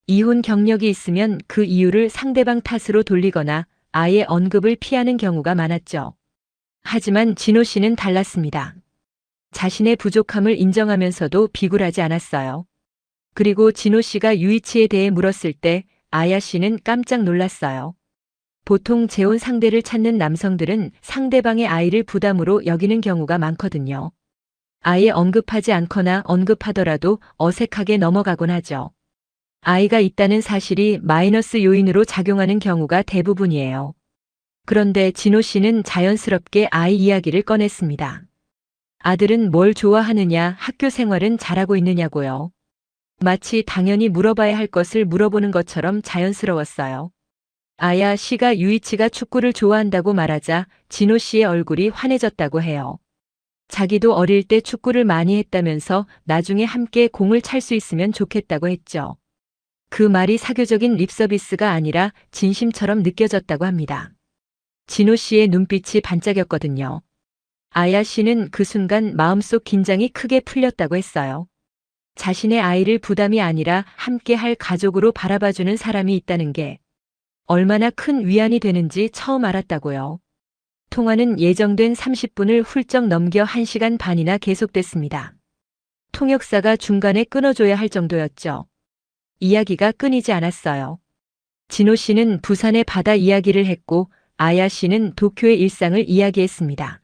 이혼 경력이 있으면 그 이유를 상대방 탓으로 돌리거나 아예 언급을 피하는 경우가 많았죠. 하지만 진호 씨는 달랐습니다. 자신의 부족함을 인정하면서도 비굴하지 않았어요. 그리고 진호 씨가 유이치에 대해 물었을 때 아야 씨는 깜짝 놀랐어요. 보통 재혼 상대를 찾는 남성들은 상대방의 아이를 부담으로 여기는 경우가 많거든요. 아예 언급하지 않거나 언급하더라도 어색하게 넘어가곤 하죠. 아이가 있다는 사실이 마이너스 요인으로 작용하는 경우가 대부분이에요. 그런데 진호 씨는 자연스럽게 아이 이야기를 꺼냈습니다. 아들은 뭘 좋아하느냐, 학교 생활은 잘하고 있느냐고요. 마치 당연히 물어봐야 할 것을 물어보는 것처럼 자연스러웠어요. 아야 씨가 유이치가 축구를 좋아한다고 말하자 진호 씨의 얼굴이 환해졌다고 해요. 자기도 어릴 때 축구를 많이 했다면서 나중에 함께 공을 찰 수 있으면 좋겠다고 했죠. 그 말이 사교적인 립서비스가 아니라 진심처럼 느껴졌다고 합니다. 진호 씨의 눈빛이 반짝였거든요. 아야 씨는 그 순간 마음속 긴장이 크게 풀렸다고 했어요. 자신의 아이를 부담이 아니라 함께 할 가족으로 바라봐주는 사람이 있다는 게 얼마나 큰 위안이 되는지 처음 알았다고요. 통화는 예정된 30분을 훌쩍 넘겨 1시간 반이나 계속됐습니다. 통역사가 중간에 끊어줘야 할 정도였죠. 이야기가 끊이지 않았어요. 진호 씨는 부산의 바다 이야기를 했고 아야 씨는 도쿄의 일상을 이야기했습니다.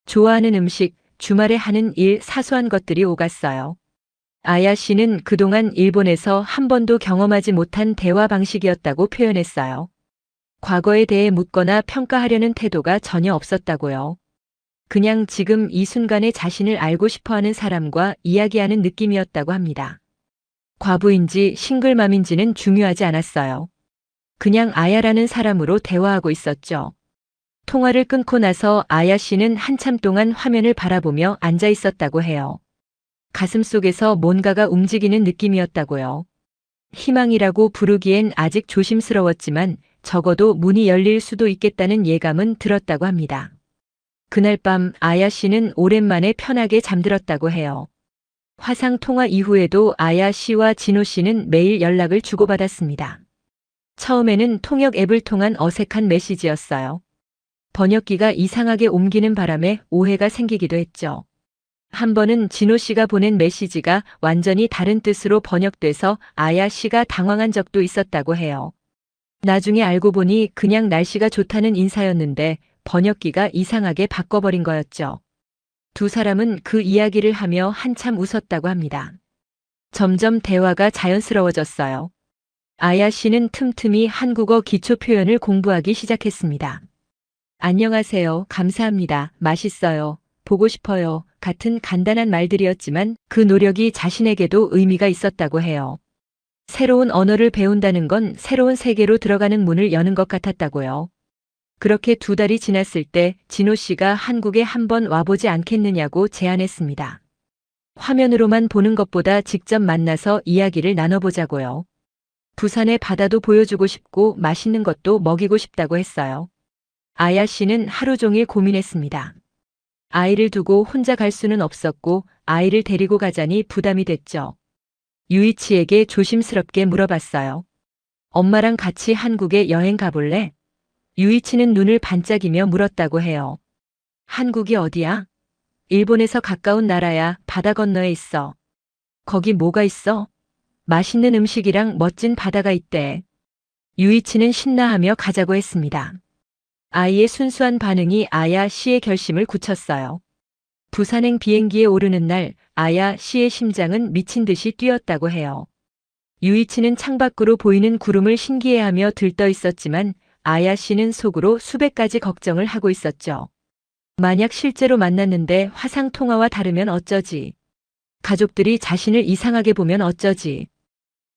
좋아하는 음식, 주말에 하는 일, 사소한 것들이 오갔어요. 아야 씨는 그동안 일본에서 한 번도 경험하지 못한 대화 방식이었다고 표현했어요. 과거에 대해 묻거나 평가하려는 태도가 전혀 없었다고요. 그냥 지금 이 순간에 자신을 알고 싶어하는 사람과 이야기하는 느낌이었다고 합니다. 과부인지 싱글맘인지는 중요하지 않았어요. 그냥 아야라는 사람으로 대화하고 있었죠. 통화를 끊고 나서 아야 씨는 한참 동안 화면을 바라보며 앉아 있었다고 해요. 가슴속에서 뭔가가 움직이는 느낌이었다고요. 희망이라고 부르기엔 아직 조심스러웠지만 적어도 문이 열릴 수도 있겠다는 예감은 들었다고 합니다. 그날 밤 아야 씨는 오랜만에 편하게 잠들었다고 해요. 화상 통화 이후에도 아야 씨와 진호 씨는 매일 연락을 주고받았습니다. 처음에는 통역 앱을 통한 어색한 메시지였어요. 번역기가 이상하게 옮기는 바람에 오해가 생기기도 했죠. 한 번은 진호 씨가 보낸 메시지가 완전히 다른 뜻으로 번역돼서 아야 씨가 당황한 적도 있었다고 해요. 나중에 알고 보니 그냥 날씨가 좋다는 인사였는데 번역기가 이상하게 바꿔버린 거였죠. 두 사람은 그 이야기를 하며 한참 웃었다고 합니다. 점점 대화가 자연스러워졌어요. 아야 씨는 틈틈이 한국어 기초 표현을 공부하기 시작했습니다. 안녕하세요. 감사합니다. 맛있어요. 보고 싶어요. 같은 간단한 말들이었지만 그 노력이 자신에게도 의미가 있었다고 해요. 새로운 언어를 배운다는 건 새로운 세계로 들어가는 문을 여는 것 같았다고요. 그렇게 2달이 지났을 때 진호 씨가 한국에 한번 와보지 않겠느냐고 제안했습니다. 화면으로만 보는 것보다 직접 만나서 이야기를 나눠보자고요. 부산의 바다도 보여주고 싶고 맛있는 것도 먹이고 싶다고 했어요. 아야 씨는 하루 종일 고민했습니다. 아이를 두고 혼자 갈 수는 없었고 아이를 데리고 가자니 부담이 됐죠. 유이치에게 조심스럽게 물어봤어요. 엄마랑 같이 한국에 여행 가볼래? 유이치는 눈을 반짝이며 물었다고 해요. 한국이 어디야? 일본에서 가까운 나라야. 바다 건너에 있어. 거기 뭐가 있어? 맛있는 음식이랑 멋진 바다가 있대. 유이치는 신나하며 가자고 했습니다. 아이의 순수한 반응이 아야 씨의 결심을 굳혔어요. 부산행 비행기에 오르는 날 아야 씨의 심장은 미친 듯이 뛰었다고 해요. 유이치는 창밖으로 보이는 구름을 신기해하며 들떠 있었지만 아야 씨는 속으로 수백 가지 걱정을 하고 있었죠. 만약 실제로 만났는데 화상 통화와 다르면 어쩌지? 가족들이 자신을 이상하게 보면 어쩌지?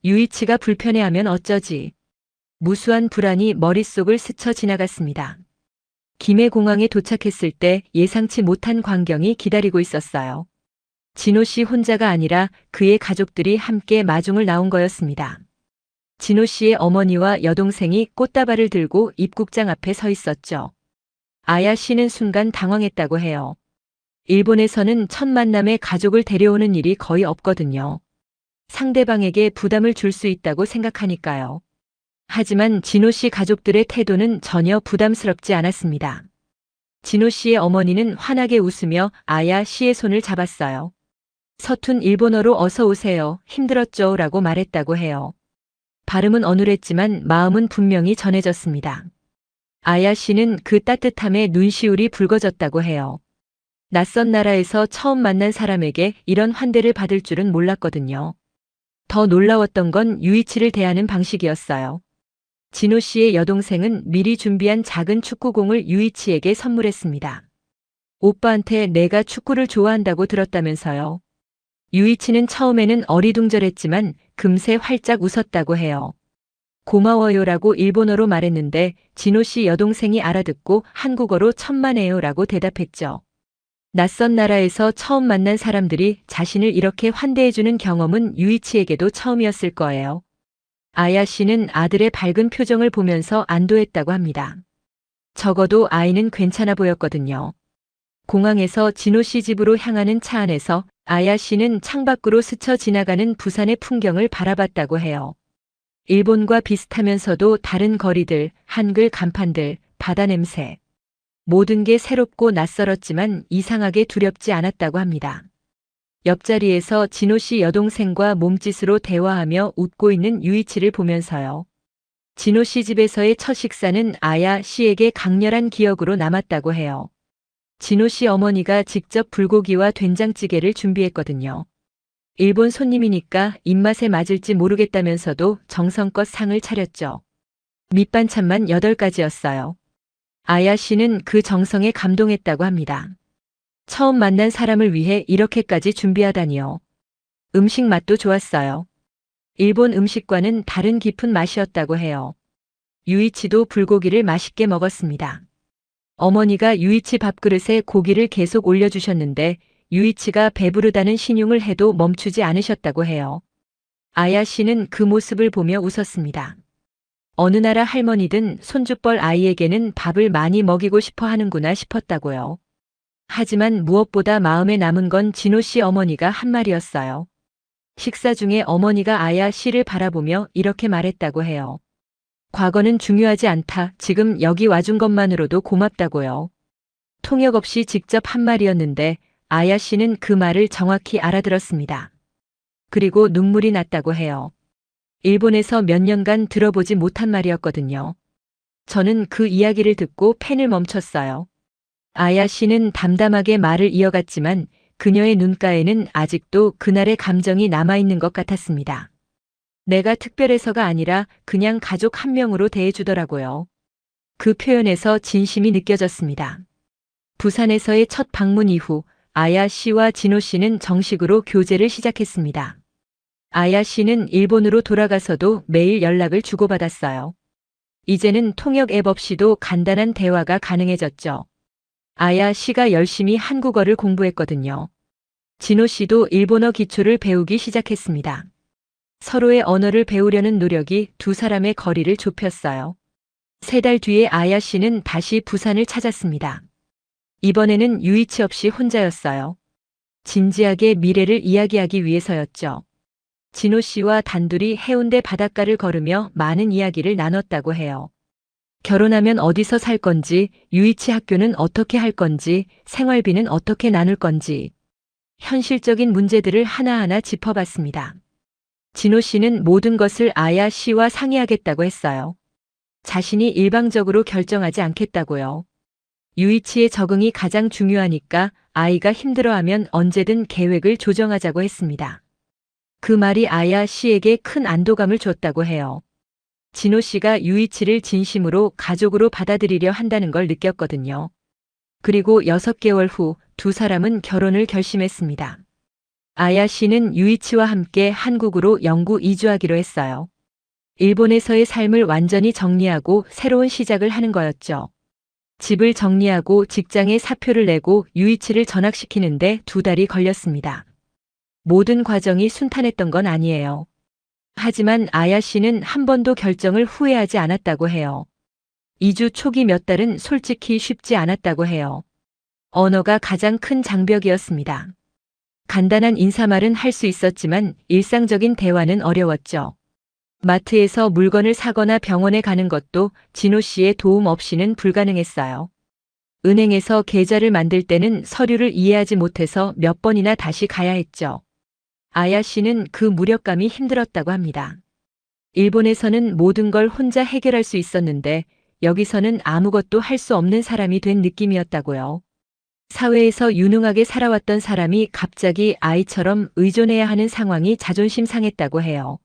유이치가 불편해하면 어쩌지? 무수한 불안이 머릿속을 스쳐 지나갔습니다. 김해공항에 도착했을 때 예상치 못한 광경이 기다리고 있었어요. 진호 씨 혼자가 아니라 그의 가족들이 함께 마중을 나온 거였습니다. 진호 씨의 어머니와 여동생이 꽃다발을 들고 입국장 앞에 서 있었죠. 아야 씨는 순간 당황했다고 해요. 일본에서는 첫 만남에 가족을 데려오는 일이 거의 없거든요. 상대방에게 부담을 줄 수 있다고 생각하니까요. 하지만 진호 씨 가족들의 태도는 전혀 부담스럽지 않았습니다. 진호 씨의 어머니는 환하게 웃으며 아야 씨의 손을 잡았어요. 서툰 일본어로 어서 오세요. 힘들었죠? 라고 말했다고 해요. 발음은 어눌했지만 마음은 분명히 전해졌습니다. 아야 씨는 그 따뜻함에 눈시울이 붉어졌다고 해요. 낯선 나라에서 처음 만난 사람에게 이런 환대를 받을 줄은 몰랐거든요. 더 놀라웠던 건 유이치를 대하는 방식이었어요. 진호 씨의 여동생은 미리 준비한 작은 축구공을 유이치에게 선물했습니다. 오빠한테 내가 축구를 좋아한다고 들었다면서요. 유이치는 처음에는 어리둥절했지만 금세 활짝 웃었다고 해요. 고마워요라고 일본어로 말했는데 진호 씨 여동생이 알아듣고 한국어로 천만에요라고 대답했죠. 낯선 나라에서 처음 만난 사람들이 자신을 이렇게 환대해주는 경험은 유이치에게도 처음이었을 거예요. 아야 씨는 아들의 밝은 표정을 보면서 안도했다고 합니다. 적어도 아이는 괜찮아 보였거든요. 공항에서 진호 씨 집으로 향하는 차 안에서 아야 씨는 창밖으로 스쳐 지나가는 부산의 풍경을 바라봤다고 해요. 일본과 비슷하면서도 다른 거리들, 한글 간판들, 바다 냄새. 모든 게 새롭고 낯설었지만 이상하게 두렵지 않았다고 합니다. 옆자리에서 진호 씨 여동생과 몸짓으로 대화하며 웃고 있는 유이치를 보면서요. 진호 씨 집에서의 첫 식사는 아야 씨에게 강렬한 기억으로 남았다고 해요. 진호 씨 어머니가 직접 불고기와 된장찌개를 준비했거든요. 일본 손님이니까 입맛에 맞을지 모르겠다면서도 정성껏 상을 차렸죠. 밑반찬만 8가지였어요. 아야 씨는 그 정성에 감동했다고 합니다. 처음 만난 사람을 위해 이렇게까지 준비하다니요. 음식 맛도 좋았어요. 일본 음식과는 다른 깊은 맛이었다고 해요. 유이치도 불고기를 맛있게 먹었습니다. 어머니가 유이치 밥그릇에 고기를 계속 올려주셨는데 유이치가 배부르다는 신용을 해도 멈추지 않으셨다고 해요. 아야 씨는 그 모습을 보며 웃었습니다. 어느 나라 할머니든 손주뻘 아이에게는 밥을 많이 먹이고 싶어 하는구나 싶었다고요. 하지만 무엇보다 마음에 남은 건 진호 씨 어머니가 한 말이었어요. 식사 중에 어머니가 아야 씨를 바라보며 이렇게 말했다고 해요. 과거는 중요하지 않다. 지금 여기 와준 것만으로도 고맙다고요. 통역 없이 직접 한 말이었는데 아야 씨는 그 말을 정확히 알아들었습니다. 그리고 눈물이 났다고 해요. 일본에서 몇 년간 들어보지 못한 말이었거든요. 저는 그 이야기를 듣고 펜을 멈췄어요. 아야 씨는 담담하게 말을 이어갔지만 그녀의 눈가에는 아직도 그날의 감정이 남아있는 것 같았습니다. 내가 특별해서가 아니라 그냥 가족 한 명으로 대해주더라고요. 그 표현에서 진심이 느껴졌습니다. 부산에서의 첫 방문 이후 아야 씨와 진호 씨는 정식으로 교제를 시작했습니다. 아야 씨는 일본으로 돌아가서도 매일 연락을 주고받았어요. 이제는 통역 앱 없이도 간단한 대화가 가능해졌죠. 아야 씨가 열심히 한국어를 공부했거든요. 진호 씨도 일본어 기초를 배우기 시작했습니다. 서로의 언어를 배우려는 노력이 두 사람의 거리를 좁혔어요. 3달 뒤에 아야 씨는 다시 부산을 찾았습니다. 이번에는 유이치 없이 혼자였어요. 진지하게 미래를 이야기하기 위해서였죠. 진호 씨와 단둘이 해운대 바닷가를 걸으며 많은 이야기를 나눴다고 해요. 결혼하면 어디서 살 건지, 유이치 학교는 어떻게 할 건지, 생활비는 어떻게 나눌 건지, 현실적인 문제들을 하나하나 짚어봤습니다. 진호 씨는 모든 것을 아야 씨와 상의하겠다고 했어요. 자신이 일방적으로 결정하지 않겠다고요. 유이치의 적응이 가장 중요하니까 아이가 힘들어하면 언제든 계획을 조정하자고 했습니다. 그 말이 아야 씨에게 큰 안도감을 줬다고 해요. 진호 씨가 유이치를 진심으로 가족으로 받아들이려 한다는 걸 느꼈거든요. 그리고 6개월 후 두 사람은 결혼을 결심했습니다. 아야 씨는 유이치와 함께 한국으로 영구 이주하기로 했어요. 일본에서의 삶을 완전히 정리하고 새로운 시작을 하는 거였죠. 집을 정리하고 직장에 사표를 내고 유이치를 전학시키는데 2달이 걸렸습니다. 모든 과정이 순탄했던 건 아니에요. 하지만 아야 씨는 한 번도 결정을 후회하지 않았다고 해요. 이주 초기 몇 달은 솔직히 쉽지 않았다고 해요. 언어가 가장 큰 장벽이었습니다. 간단한 인사말은 할 수 있었지만 일상적인 대화는 어려웠죠. 마트에서 물건을 사거나 병원에 가는 것도 진호 씨의 도움 없이는 불가능했어요. 은행에서 계좌를 만들 때는 서류를 이해하지 못해서 몇 번이나 다시 가야 했죠. 아야 씨는 그 무력감이 힘들었다고 합니다. 일본에서는 모든 걸 혼자 해결할 수 있었는데 여기서는 아무것도 할 수 없는 사람이 된 느낌이었다고요. 사회에서 유능하게 살아왔던 사람이 갑자기 아이처럼 의존해야 하는 상황이 자존심 상했다고 해요.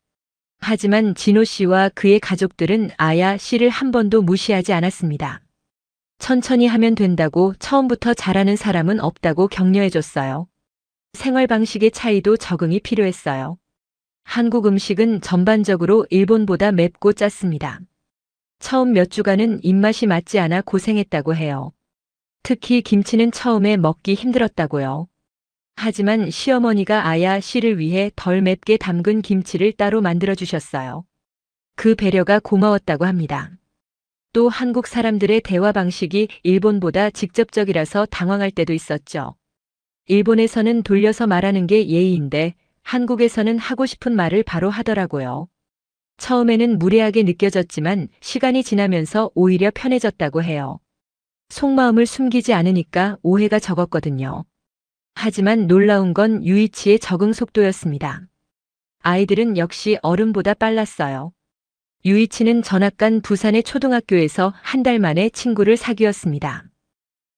하지만 진호 씨와 그의 가족들은 아야 씨를 한 번도 무시하지 않았습니다. 천천히 하면 된다고, 처음부터 잘하는 사람은 없다고 격려해줬어요. 생활 방식의 차이도 적응이 필요했어요. 한국 음식은 전반적으로 일본보다 맵고 짰습니다. 처음 몇 주간은 입맛이 맞지 않아 고생했다고 해요. 특히 김치는 처음에 먹기 힘들었다고요. 하지만 시어머니가 아야 씨를 위해 덜 맵게 담근 김치를 따로 만들어 주셨어요. 그 배려가 고마웠다고 합니다. 또 한국 사람들의 대화 방식이 일본보다 직접적이라서 당황할 때도 있었죠. 일본에서는 돌려서 말하는 게 예의인데 한국에서는 하고 싶은 말을 바로 하더라고요. 처음에는 무례하게 느껴졌지만 시간이 지나면서 오히려 편해졌다고 해요. 속마음을 숨기지 않으니까 오해가 적었거든요. 하지만 놀라운 건 유이치의 적응 속도였습니다. 아이들은 역시 어른보다 빨랐어요. 유이치는 전학 간 부산의 초등학교에서 한 달 만에 친구를 사귀었습니다.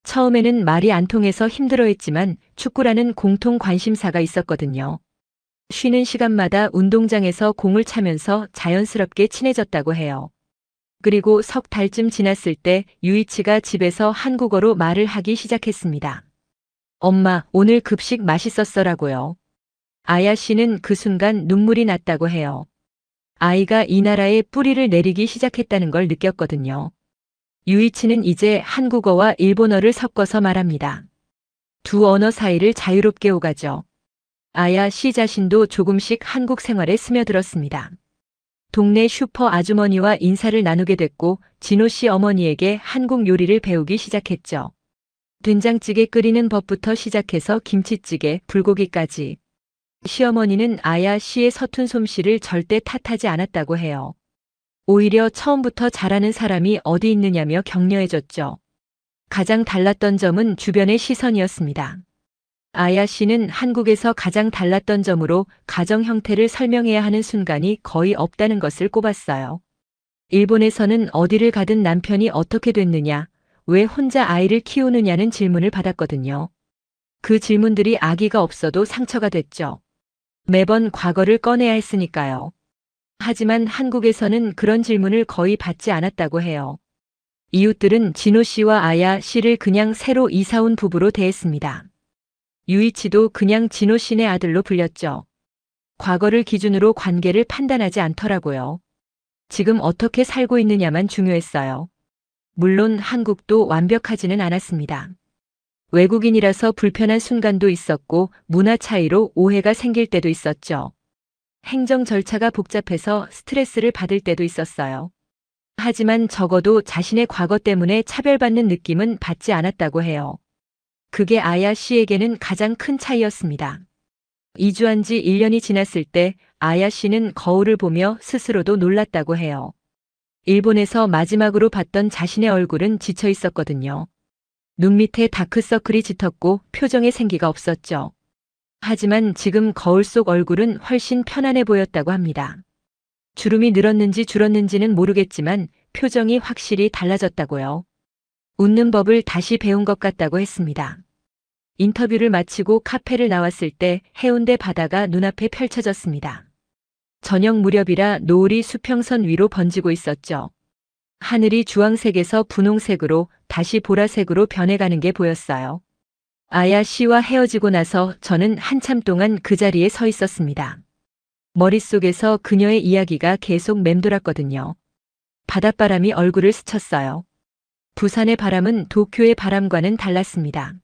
처음에는 말이 안 통해서 힘들어했지만 축구라는 공통 관심사가 있었거든요. 쉬는 시간마다 운동장에서 공을 차면서 자연스럽게 친해졌다고 해요. 그리고 석 달쯤 지났을 때 유이치가 집에서 한국어로 말을 하기 시작했습니다. 엄마, 오늘 급식 맛있었어라고요. 아야 씨는 그 순간 눈물이 났다고 해요. 아이가 이 나라에 뿌리를 내리기 시작했다는 걸 느꼈거든요. 유이치는 이제 한국어와 일본어를 섞어서 말합니다. 두 언어 사이를 자유롭게 오가죠. 아야 씨 자신도 조금씩 한국 생활에 스며들었습니다. 동네 슈퍼 아주머니와 인사를 나누게 됐고 진호 씨 어머니에게 한국 요리를 배우기 시작했죠. 된장찌개 끓이는 법부터 시작해서 김치찌개, 불고기까지. 시어머니는 아야 씨의 서툰 솜씨를 절대 탓하지 않았다고 해요. 오히려 처음부터 잘하는 사람이 어디 있느냐며 격려해줬죠. 가장 달랐던 점은 주변의 시선이었습니다. 아야 씨는 한국에서 가장 달랐던 점으로 가정 형태를 설명해야 하는 순간이 거의 없다는 것을 꼽았어요. 일본에서는 어디를 가든 남편이 어떻게 됐느냐, 왜 혼자 아이를 키우느냐는 질문을 받았거든요. 그 질문들이 아기가 없어도 상처가 됐죠. 매번 과거를 꺼내야 했으니까요. 하지만 한국에서는 그런 질문을 거의 받지 않았다고 해요. 이웃들은 진호 씨와 아야 씨를 그냥 새로 이사 온 부부로 대했습니다. 유이치도 그냥 진호 씨네 아들로 불렸죠. 과거를 기준으로 관계를 판단하지 않더라고요. 지금 어떻게 살고 있느냐만 중요했어요. 물론 한국도 완벽하지는 않았습니다. 외국인이라서 불편한 순간도 있었고 문화 차이로 오해가 생길 때도 있었죠. 행정 절차가 복잡해서 스트레스를 받을 때도 있었어요. 하지만 적어도 자신의 과거 때문에 차별받는 느낌은 받지 않았다고 해요. 그게 아야 씨에게는 가장 큰 차이였습니다. 이주한 지 1년이 지났을 때 아야 씨는 거울을 보며 스스로도 놀랐다고 해요. 일본에서 마지막으로 봤던 자신의 얼굴은 지쳐 있었거든요. 눈 밑에 다크서클이 짙었고 표정에 생기가 없었죠. 하지만 지금 거울 속 얼굴은 훨씬 편안해 보였다고 합니다. 주름이 늘었는지 줄었는지는 모르겠지만 표정이 확실히 달라졌다고요. 웃는 법을 다시 배운 것 같다고 했습니다. 인터뷰를 마치고 카페를 나왔을 때 해운대 바다가 눈앞에 펼쳐졌습니다. 저녁 무렵이라 노을이 수평선 위로 번지고 있었죠. 하늘이 주황색에서 분홍색으로 다시 보라색으로 변해가는 게 보였어요. 아야 씨와 헤어지고 나서 저는 한참 동안 그 자리에 서 있었습니다. 머릿속에서 그녀의 이야기가 계속 맴돌았거든요. 바닷바람이 얼굴을 스쳤어요. 부산의 바람은 도쿄의 바람과는 달랐습니다.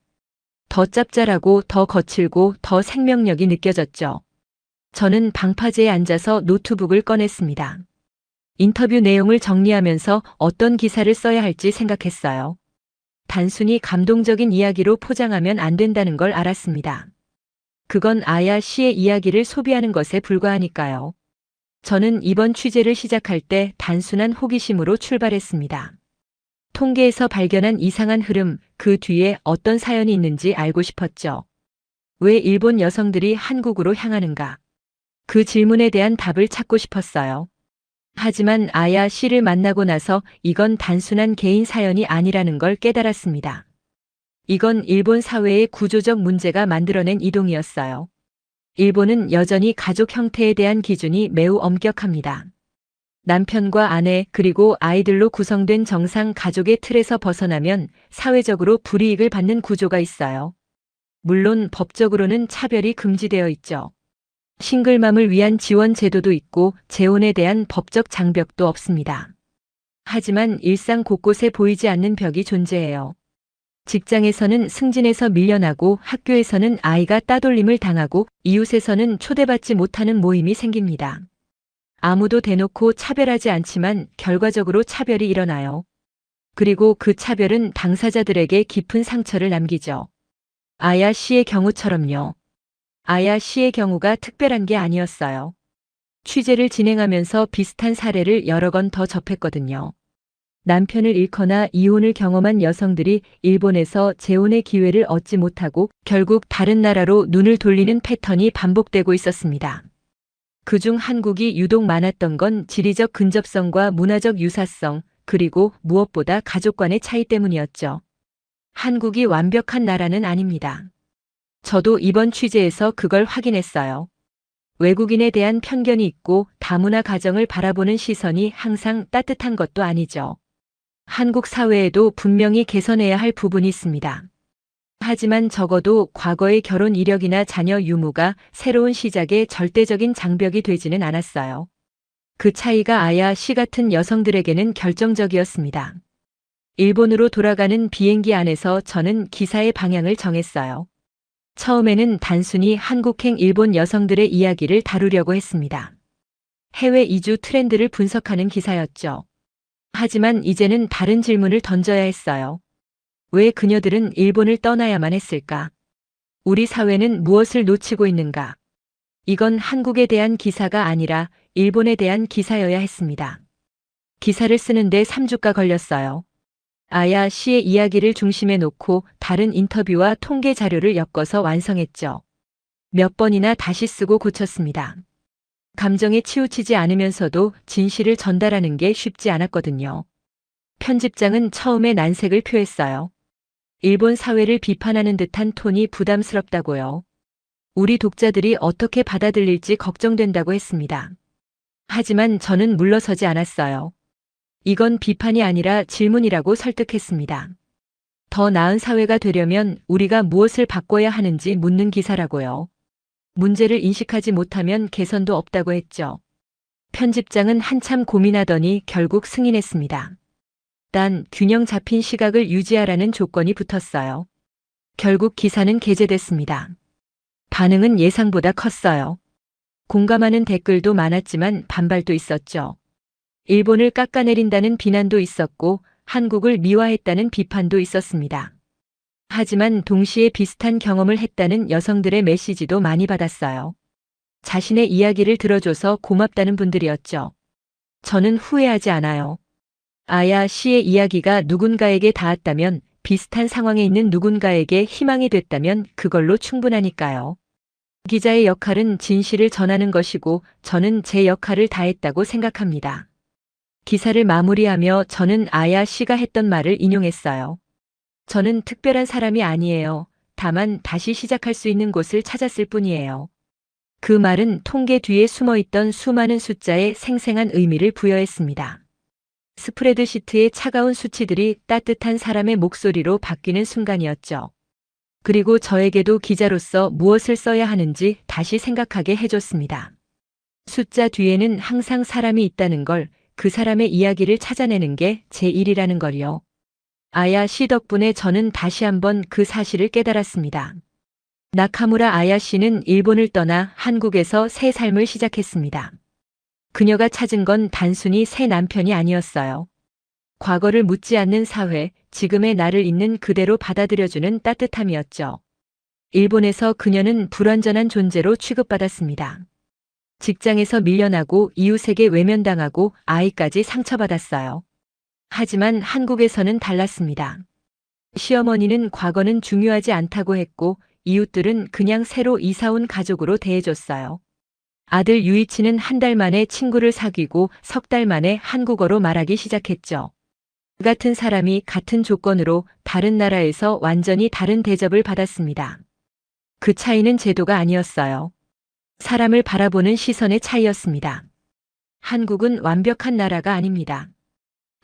더 짭짤하고 더 거칠고 더 생명력이 느껴졌죠. 저는 방파제에 앉아서 노트북을 꺼냈습니다. 인터뷰 내용을 정리하면서 어떤 기사를 써야 할지 생각했어요. 단순히 감동적인 이야기로 포장하면 안 된다는 걸 알았습니다. 그건 아야 씨의 이야기를 소비하는 것에 불과하니까요. 저는 이번 취재를 시작할 때 단순한 호기심으로 출발했습니다. 통계에서 발견한 이상한 흐름, 그 뒤에 어떤 사연이 있는지 알고 싶었죠. 왜 일본 여성들이 한국으로 향하는가? 그 질문에 대한 답을 찾고 싶었어요. 하지만 아야 씨를 만나고 나서 이건 단순한 개인 사연이 아니라는 걸 깨달았습니다. 이건 일본 사회의 구조적 문제가 만들어낸 이동이었어요. 일본은 여전히 가족 형태에 대한 기준이 매우 엄격합니다. 남편과 아내 그리고 아이들로 구성된 정상 가족의 틀에서 벗어나면 사회적으로 불이익을 받는 구조가 있어요. 물론 법적으로는 차별이 금지되어 있죠. 싱글맘을 위한 지원 제도도 있고 재혼에 대한 법적 장벽도 없습니다. 하지만 일상 곳곳에 보이지 않는 벽이 존재해요. 직장에서는 승진에서 밀려나고 학교에서는 아이가 따돌림을 당하고 이웃에서는 초대받지 못하는 모임이 생깁니다. 아무도 대놓고 차별하지 않지만 결과적으로 차별이 일어나요. 그리고 그 차별은 당사자들에게 깊은 상처를 남기죠. 아야 씨의 경우처럼요. 아야 씨의 경우가 특별한 게 아니었어요. 취재를 진행하면서 비슷한 사례를 여러 건 더 접했거든요. 남편을 잃거나 이혼을 경험한 여성들이 일본에서 재혼의 기회를 얻지 못하고 결국 다른 나라로 눈을 돌리는 패턴이 반복되고 있었습니다. 그중 한국이 유독 많았던 건 지리적 근접성과 문화적 유사성, 그리고 무엇보다 가족 간의 차이 때문이었죠. 한국이 완벽한 나라는 아닙니다. 저도 이번 취재에서 그걸 확인했어요. 외국인에 대한 편견이 있고 다문화 가정을 바라보는 시선이 항상 따뜻한 것도 아니죠. 한국 사회에도 분명히 개선해야 할 부분이 있습니다. 하지만 적어도 과거의 결혼 이력이나 자녀 유무가 새로운 시작의 절대적인 장벽이 되지는 않았어요. 그 차이가 아야 씨 같은 여성들에게는 결정적이었습니다. 일본으로 돌아가는 비행기 안에서 저는 기사의 방향을 정했어요. 처음에는 단순히 한국행 일본 여성들의 이야기를 다루려고 했습니다. 해외 이주 트렌드를 분석하는 기사였죠. 하지만 이제는 다른 질문을 던져야 했어요. 왜 그녀들은 일본을 떠나야만 했을까? 우리 사회는 무엇을 놓치고 있는가? 이건 한국에 대한 기사가 아니라 일본에 대한 기사여야 했습니다. 기사를 쓰는데 3주가 걸렸어요. 아야 씨의 이야기를 중심에 놓고 다른 인터뷰와 통계 자료를 엮어서 완성했죠. 몇 번이나 다시 쓰고 고쳤습니다. 감정에 치우치지 않으면서도 진실을 전달하는 게 쉽지 않았거든요. 편집장은 처음에 난색을 표했어요. 일본 사회를 비판하는 듯한 톤이 부담스럽다고요. 우리 독자들이 어떻게 받아들일지 걱정된다고 했습니다. 하지만 저는 물러서지 않았어요. 이건 비판이 아니라 질문이라고 설득했습니다. 더 나은 사회가 되려면 우리가 무엇을 바꿔야 하는지 묻는 기사라고요. 문제를 인식하지 못하면 개선도 없다고 했죠. 편집장은 한참 고민하더니 결국 승인했습니다. 단 균형 잡힌 시각을 유지하라는 조건이 붙었어요. 결국 기사는 게재됐습니다. 반응은 예상보다 컸어요. 공감하는 댓글도 많았지만 반발도 있었죠. 일본을 깎아내린다는 비난도 있었고 한국을 미화했다는 비판도 있었습니다. 하지만 동시에 비슷한 경험을 했다는 여성들의 메시지도 많이 받았어요. 자신의 이야기를 들어줘서 고맙다는 분들이었죠. 저는 후회하지 않아요. 아야 씨의 이야기가 누군가에게 닿았다면, 비슷한 상황에 있는 누군가에게 희망이 됐다면 그걸로 충분하니까요. 기자의 역할은 진실을 전하는 것이고 저는 제 역할을 다했다고 생각합니다. 기사를 마무리하며 저는 아야 씨가 했던 말을 인용했어요. 저는 특별한 사람이 아니에요. 다만 다시 시작할 수 있는 곳을 찾았을 뿐이에요. 그 말은 통계 뒤에 숨어있던 수많은 숫자에 생생한 의미를 부여했습니다. 스프레드시트의 차가운 수치들이 따뜻한 사람의 목소리로 바뀌는 순간이었죠. 그리고 저에게도 기자로서 무엇을 써야 하는지 다시 생각하게 해줬습니다. 숫자 뒤에는 항상 사람이 있다는 걸, 그 사람의 이야기를 찾아내는 게 제 일이라는 걸요. 아야 씨 덕분에 저는 다시 한번 그 사실을 깨달았습니다. 나카무라 아야 씨는 일본을 떠나 한국에서 새 삶을 시작했습니다. 그녀가 찾은 건 단순히 새 남편이 아니었어요. 과거를 묻지 않는 사회, 지금의 나를 있는 그대로 받아들여주는 따뜻함이었죠. 일본에서 그녀는 불완전한 존재로 취급받았습니다. 직장에서 밀려나고 이웃에게 외면당하고 아이까지 상처받았어요. 하지만 한국에서는 달랐습니다. 시어머니는 과거는 중요하지 않다고 했고 이웃들은 그냥 새로 이사온 가족으로 대해줬어요. 아들 유이치는 한 달 만에 친구를 사귀고 석 달 만에 한국어로 말하기 시작했죠. 같은 사람이 같은 조건으로 다른 나라에서 완전히 다른 대접을 받았습니다. 그 차이는 제도가 아니었어요. 사람을 바라보는 시선의 차이였습니다. 한국은 완벽한 나라가 아닙니다.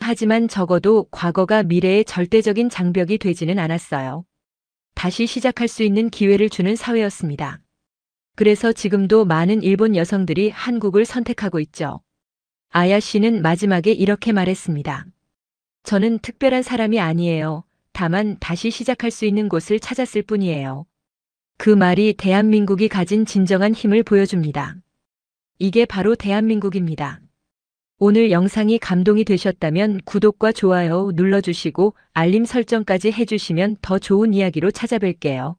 하지만 적어도 과거가 미래의 절대적인 장벽이 되지는 않았어요. 다시 시작할 수 있는 기회를 주는 사회였습니다. 그래서 지금도 많은 일본 여성들이 한국을 선택하고 있죠. 아야 씨는 마지막에 이렇게 말했습니다. 저는 특별한 사람이 아니에요. 다만 다시 시작할 수 있는 곳을 찾았을 뿐이에요. 그 말이 대한민국이 가진 진정한 힘을 보여줍니다. 이게 바로 대한민국입니다. 오늘 영상이 감동이 되셨다면 구독과 좋아요 눌러주시고 알림 설정까지 해주시면 더 좋은 이야기로 찾아뵐게요.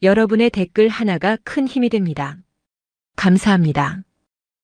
여러분의 댓글 하나가 큰 힘이 됩니다. 감사합니다.